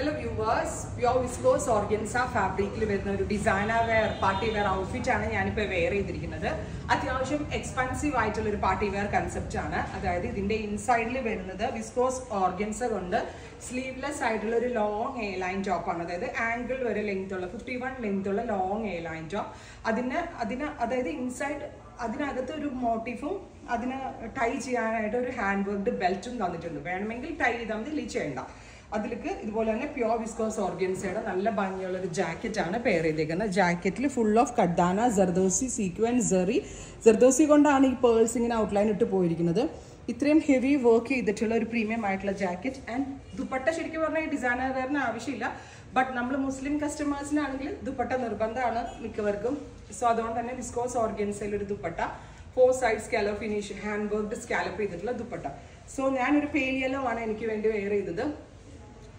Hello viewers, pure viscose organza fabric designer wear, party wear outfit wear expensive party wear concept. Inside viscose organza sleeveless side long A-line top angle length 51 length long A-line top. Inside motif tie hand-worked belt tie pure viscose organza jacket jacket full of Kardana, Zardosi, sequin, zari. Zardosi pearls outline heavy work premium jacket and dupatta designer but Muslim customers dupatta so viscose organza dupatta 4 side scallop finish hand worked scallop dupatta so I pale yellow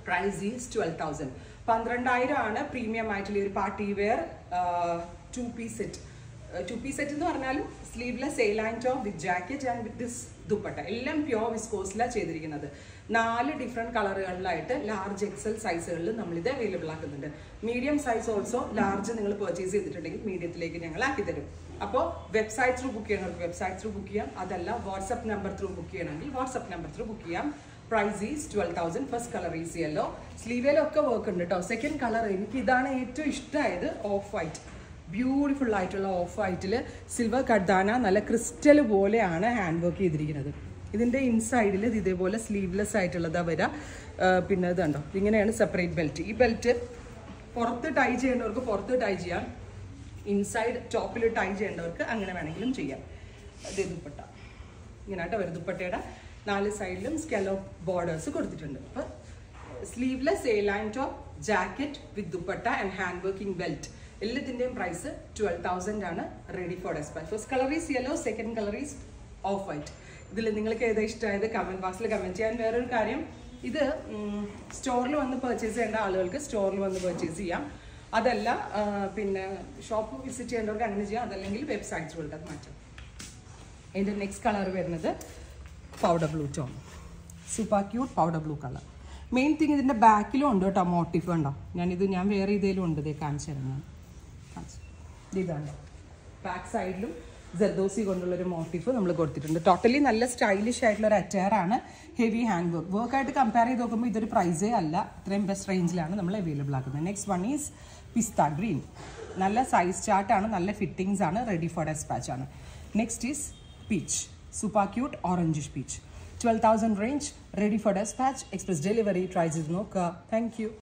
price is 12,000. 12,000 premium party wear 2-piece set. 2-piece set is sleeveless A-line top with jacket and with this dupatta. All pure viscose la cheyidirikkannathu. 4 different color large XL size available. Medium size also large ningal purchase cheyidittundengi medium like njangal aakki tharum. Appo website through book cheyanavukku website through book cheyam adalla WhatsApp number through book cheyanengil WhatsApp number through book cheyam. Price is 12,000. First color is yellow. Sleeve work second color is off white. Beautiful light off white. Silver Kardana crystal hand work. Inside is sleeveless side separate belt. This belt tie inside top tie നാല് സൈഡിലും scallop borders കൊടുത്തിട്ടുണ്ട്. Sleeveless A-line top jacket with dupatta and hand working belt. എല്ലാത്തിന്റെയും price 12,000 ആണ്. Ready for dispatch. First colour is yellow, second colour is of white. ഇതിൽ നിങ്ങൾക്ക് ഏതാ ഇഷ്ടമായത് comment ബോക്സിൽ കമന്റ് ചെയ്യാൻ. വേറൊരു കാര്യം, ഇത് സ്റ്റോറിൽ വന്ന് പർച്ചേസ് ചെയ്യേണ്ട ആളുകൾക്ക് സ്റ്റോറിൽ വന്ന് പർച്ചേസ് ചെയ്യാം. അതല്ല പിന്നെ ഷോപ്പ് വിസിറ്റ് ചെയ്യേണ്ടവർക്ക് അങ്ങനെ ചെയ്യാം. അതല്ലെങ്കിൽ വെബ്സൈറ്റ്സുകളുടെ അത് മാറ്റാം. ഇതിന്റെ നെക്സ്റ്റ് കളർ വരുന്നത് powder blue tone. Super cute powder blue color. Main thing is in the back motif. I wear back side Zardosi motif. Totally stylish attire. Heavy handwork. Work at compare the price best range available. Next one is pista green. Nalla size chart nalla fittings ready for dispatch. Next is peach. Super cute orangish peach. 12,000 range, ready for dispatch. Express delivery. Prices no car. Thank you.